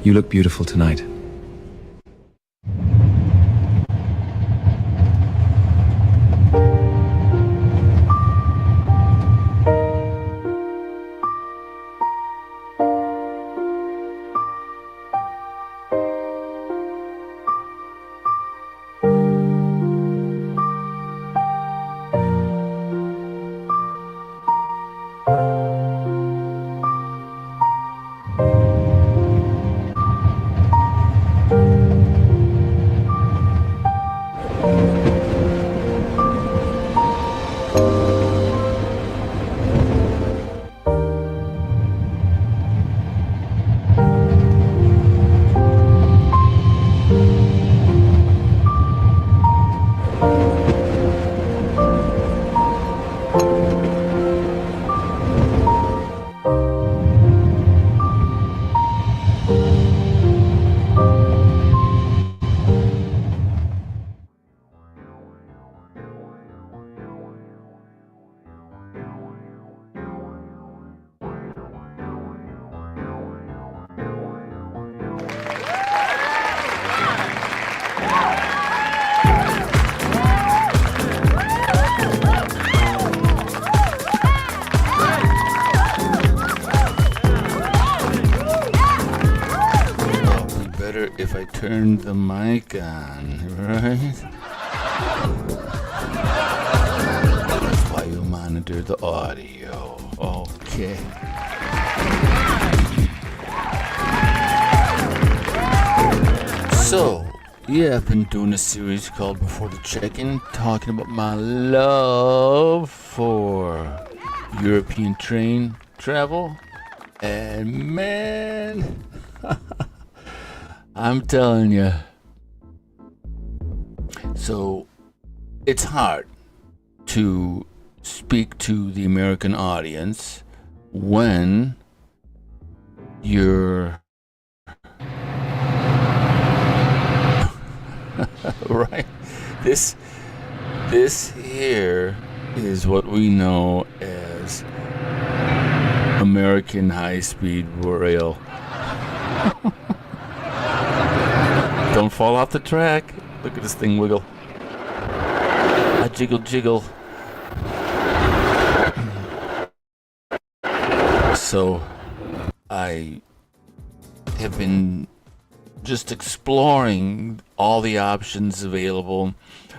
You look beautiful tonight. If I turned the mic on, right? That's why you monitor the audio. Okay. So, yeah, I've been doing a series called Before the Check-In, talking about my love for European train travel. And man... I'm telling you. So, it's hard to speak to the American audience when you're right. This here is what we know as American high-speed rail. Don't fall off the track. Look at this thing wiggle. I jiggle. So, I have been just exploring all the options available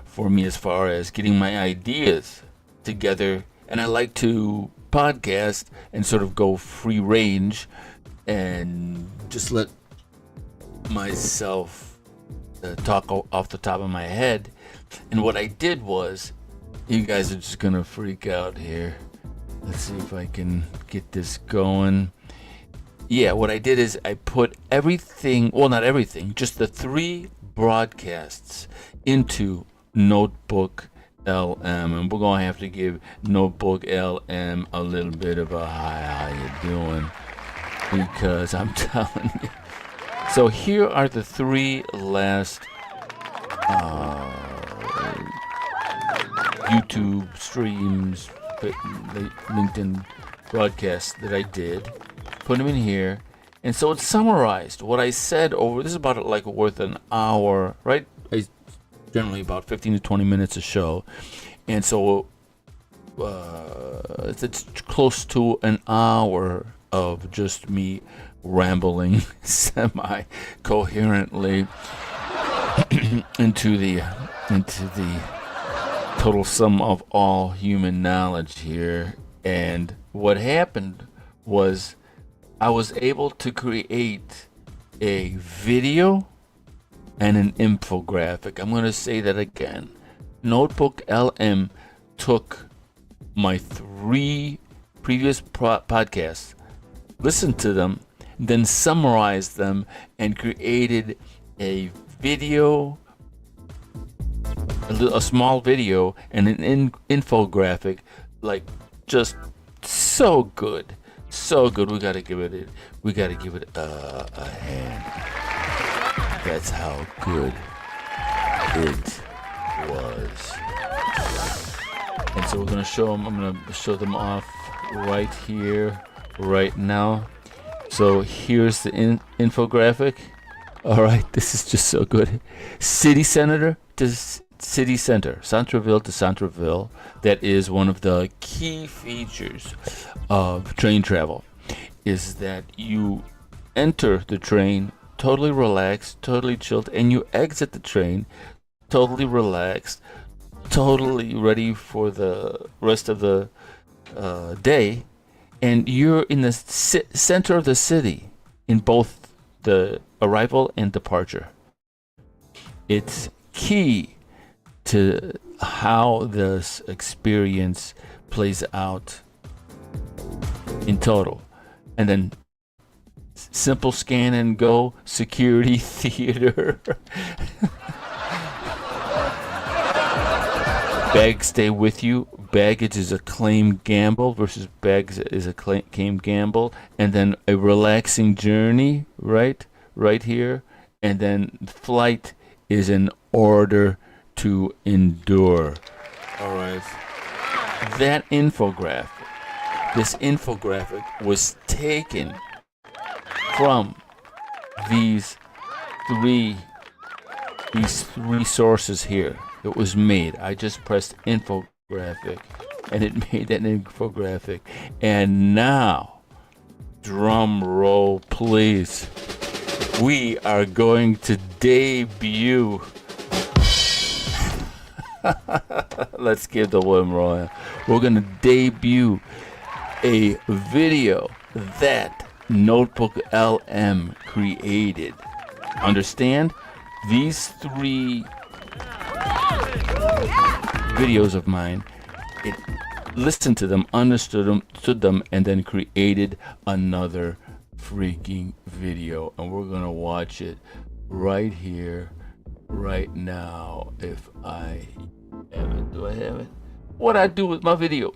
for me as far as getting my ideas together. And I like to podcast and sort of go free range and just let myself talk off the top of my head. And what I did was, you guys are just gonna freak out here. Let's see if I can get this going. Yeah, what I did is I put everything, well, not everything, just the 3 broadcasts into Notebook LM, and we're gonna have to give Notebook LM a little bit of a hi, how you doing, because I'm telling you. So here are the 3 last YouTube streams, LinkedIn broadcasts that I did. Put them in here. And so it's summarized. What I said over, this is about like worth an hour, right? It's generally about 15 to 20 minutes a show. And so it's close to an hour of just me rambling semi-coherently into the total sum of all human knowledge here. And what happened was I was able to create a video and an infographic. I'm going to say that again. Notebook LM took my 3 previous podcasts, listened to them, then summarized them, and created a video, a small video, and an infographic, like just so good. So good. We gotta give it a hand. That's how good it was. And so we're gonna show them. I'm gonna show them off right here, right now. So here's the infographic. All right, this is just so good. City center to city center, Centreville to Centreville. That is one of the key features of train travel, is that you enter the train totally relaxed, totally chilled, and you exit the train totally relaxed, totally ready for the rest of the day, and you're in the center of the city in both the arrival and departure. It's key to how this experience plays out in total. And then simple scan and go, security, theater. Bags stay with you. Baggage is a claim gamble versus bags is a claim gamble. And then a relaxing journey, right here. And then flight is an order to endure. All right. This infographic was taken from these three sources here. It was made. I just pressed infographic and it made that infographic. And now, drum roll please, we are going to debut. Let's give the drum roll. We're going to debut a video that Notebook LM created. Understand? These three videos of mine, it listened to them, understood them, and then created another freaking video. And we're gonna watch it right here, right now. If I have it, do I have it? What I do with my video?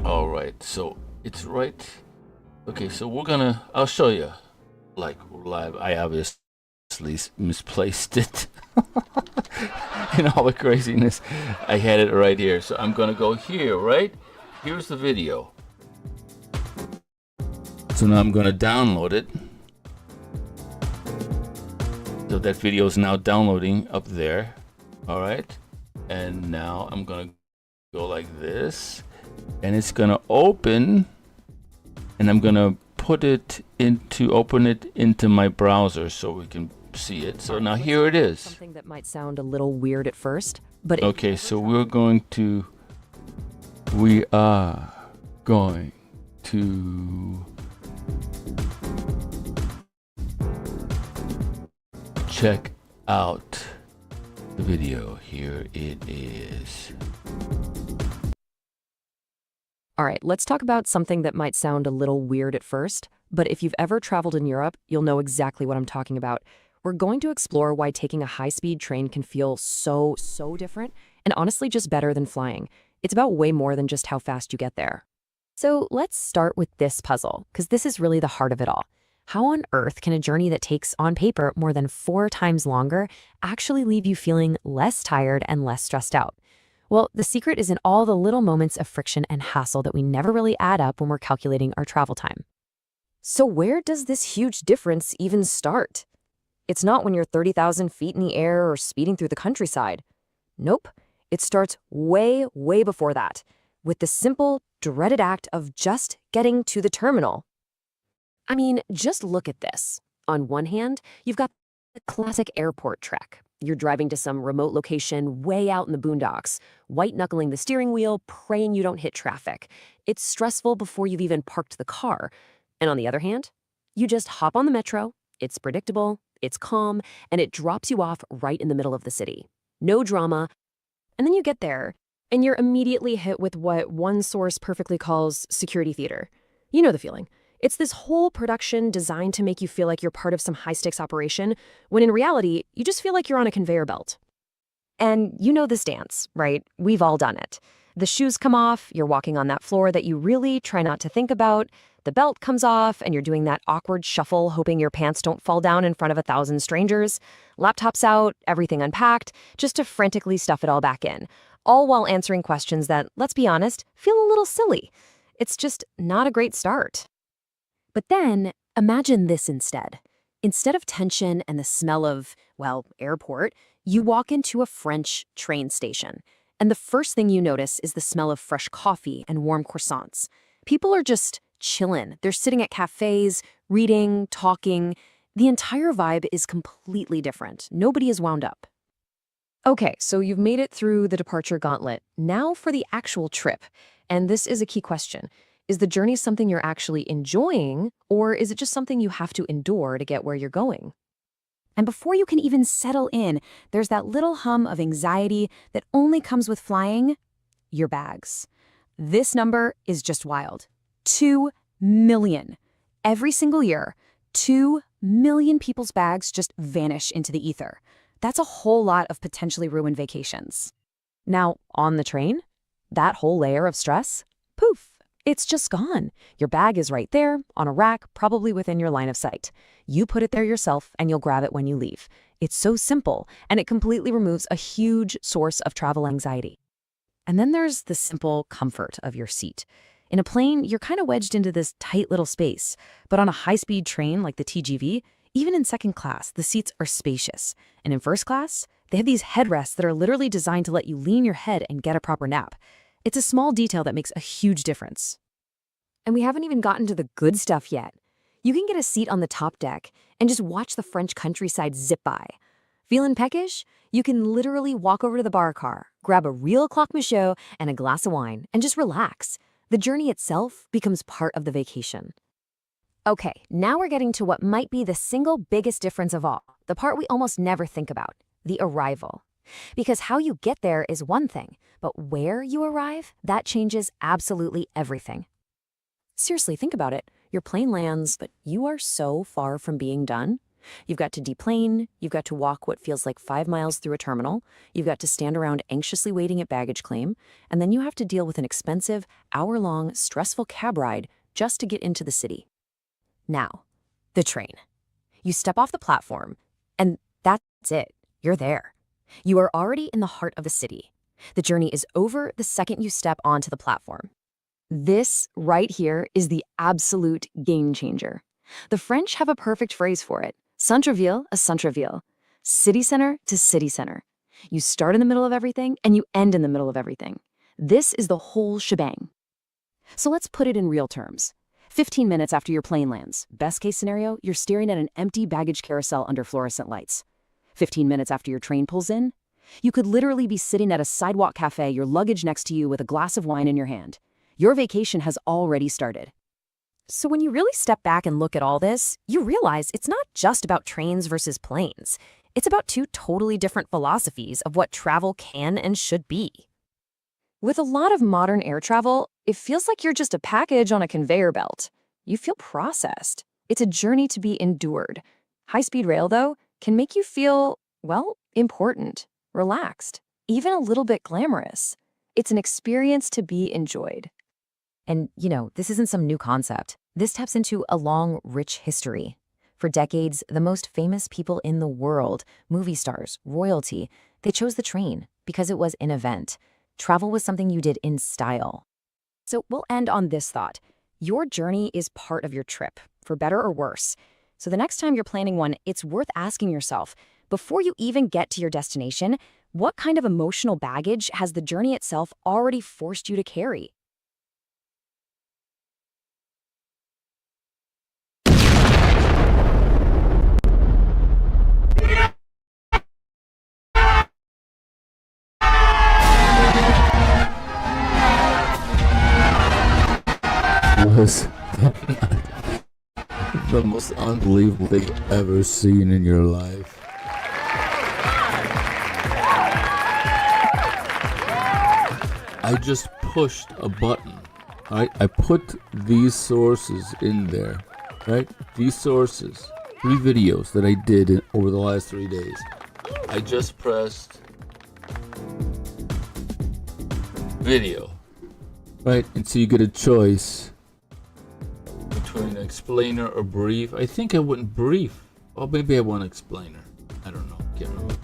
All right, so it's right. Okay, so I'll show you like live. I obviously misplaced it. In all the craziness, I had it right here. So I'm gonna go here, right? Here's the video. So now I'm gonna download it. So that video is now downloading up there. All right. And now I'm gonna go like this, and it's gonna open, and I'm gonna open it into my browser so we can see it. So now here it is. Something that might sound a little weird at first, but okay, so we are going to check out the video. Here it is. All right, let's talk about something that might sound a little weird at first, but if you've ever traveled in Europe, you'll know exactly what I'm talking about. We're going to explore why taking a high-speed train can feel so different, and honestly just better than flying. It's about way more than just how fast you get there. So let's start with this puzzle, because this is really the heart of it all. How on earth can a journey that takes, on paper, more than 4 times longer actually leave you feeling less tired and less stressed out? Well, the secret is in all the little moments of friction and hassle that we never really add up when we're calculating our travel time. So where does this huge difference even start? It's not when you're 30,000 feet in the air or speeding through the countryside. Nope. It starts way before that, with the simple, dreaded act of just getting to the terminal. I mean, just look at this. On one hand, you've got the classic airport trek. You're driving to some remote location way out in the boondocks, white-knuckling the steering wheel, praying you don't hit traffic. It's stressful before you've even parked the car. And on the other hand, you just hop on the metro, it's predictable, it's calm, and it drops you off right in the middle of the city. No drama. And then you get there, and you're immediately hit with what one source perfectly calls security theater. You know the feeling. It's this whole production designed to make you feel like you're part of some high-stakes operation, when in reality, you just feel like you're on a conveyor belt. And you know this dance, right? We've all done it. The shoes come off, you're walking on that floor that you really try not to think about, the belt comes off, and you're doing that awkward shuffle hoping your pants don't fall down in front of 1,000 strangers, laptops out, everything unpacked, just to frantically stuff it all back in, all while answering questions that, let's be honest, feel a little silly. It's just not a great start. But then, imagine this instead. Instead of tension and the smell of, well, airport, you walk into a French train station. And the first thing you notice is the smell of fresh coffee and warm croissants. People are just chillin'. They're sitting at cafes, reading, talking. The entire vibe is completely different. Nobody is wound up. Okay, so you've made it through the departure gauntlet. Now for the actual trip. And this is a key question. Is the journey something you're actually enjoying, or is it just something you have to endure to get where you're going? And before you can even settle in, there's that little hum of anxiety that only comes with flying: your bags. This number is just wild. 2 million. Every single year, 2 million people's bags just vanish into the ether. That's a whole lot of potentially ruined vacations. Now, on the train, that whole layer of stress, poof, it's just gone. Your bag is right there, on a rack, probably within your line of sight. You put it there yourself, and you'll grab it when you leave. It's so simple, and it completely removes a huge source of travel anxiety. And then there's the simple comfort of your seat. In a plane, you're kind of wedged into this tight little space, but on a high-speed train like the TGV, even in second class, the seats are spacious. And in first class, they have these headrests that are literally designed to let you lean your head and get a proper nap. It's a small detail that makes a huge difference. And we haven't even gotten to the good stuff yet. You can get a seat on the top deck and just watch the French countryside zip by. Feeling peckish? You can literally walk over to the bar car, grab a real Cloque Michaud and a glass of wine, and just relax. The journey itself becomes part of the vacation. Okay, now we're getting to what might be the single biggest difference of all, the part we almost never think about, the arrival. Because how you get there is one thing, but where you arrive, that changes absolutely everything. Seriously, think about it. Your plane lands, but you are so far from being done. You've got to deplane, you've got to walk what feels like 5 miles through a terminal, you've got to stand around anxiously waiting at baggage claim, and then you have to deal with an expensive, hour-long, stressful cab ride just to get into the city. Now, the train. You step off the platform, and that's it. You're there. You are already in the heart of the city. The journey is over the second you step onto the platform. This right here is the absolute game changer. The French have a perfect phrase for it. Centre-ville à centre-ville. City center to city center. You start in the middle of everything, and you end in the middle of everything. This is the whole shebang. So let's put it in real terms. 15 minutes after your plane lands, best case scenario, you're staring at an empty baggage carousel under fluorescent lights. 15 minutes after your train pulls in, you could literally be sitting at a sidewalk cafe, your luggage next to you with a glass of wine in your hand. Your vacation has already started. So when you really step back and look at all this, you realize it's not just about trains versus planes. It's about two totally different philosophies of what travel can and should be. With a lot of modern air travel, it feels like you're just a package on a conveyor belt. You feel processed. It's a journey to be endured. High-speed rail, though, can make you feel, well, important, relaxed, even a little bit glamorous. It's an experience to be enjoyed. And, this isn't some new concept. This taps into a long, rich history. For decades, the most famous people in the world, movie stars, royalty, they chose the train because it was an event. Travel was something you did in style. So we'll end on this thought. Your journey is part of your trip, for better or worse. So the next time you're planning one, it's worth asking yourself, before you even get to your destination, what kind of emotional baggage has the journey itself already forced you to carry? Was the most unbelievable thing you've ever seen in your life. I just pushed a button, right? I put these sources in there, right? These sources, 3 videos that I did over the last 3 days. I just pressed video, right? And so you get a choice between explainer or brief. I think I went brief. Or maybe I want explainer. I don't know. Can't remember.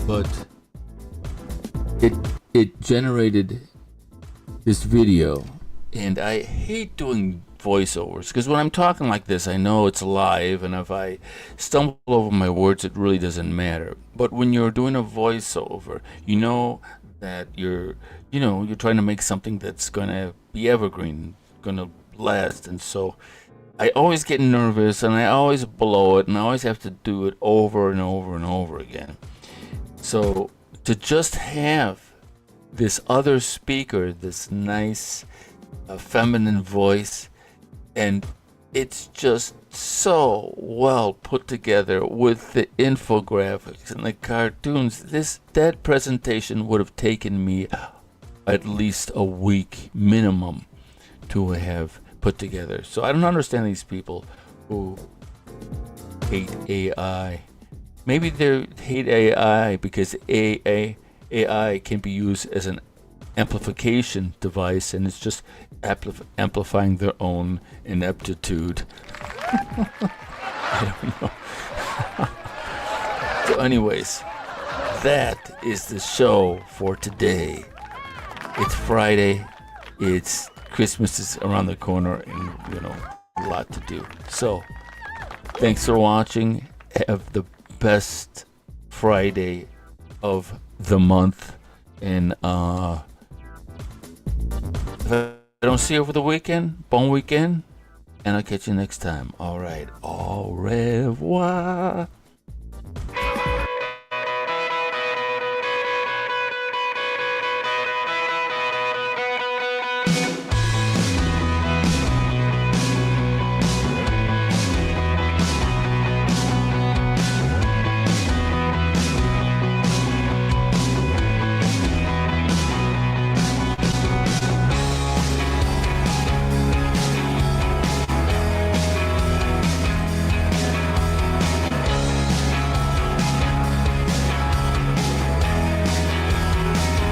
But it generated this video, and I hate doing voiceovers because when I'm talking like this, I know it's live, and if I stumble over my words, it really doesn't matter. But when you're doing a voiceover, you know that you're trying to make something that's gonna be evergreen, gonna last, and so I always get nervous, and I always blow it, and I always have to do it over and over and over again. So to just have this other speaker, this nice feminine voice, and it's just so well put together with the infographics and the cartoons. That presentation would have taken me at least a week minimum to have put together. So I don't understand these people who hate AI. Maybe they hate AI because AI can be used as an amplification device, and it's just amplifying their own ineptitude. I don't know. So anyways, that is the show for today. It's Friday. It's Christmas is around the corner, and a lot to do. So thanks for watching. Have the best Friday of the month, and if I don't see you over the weekend, bon weekend, and I'll catch you next time. All right, au revoir.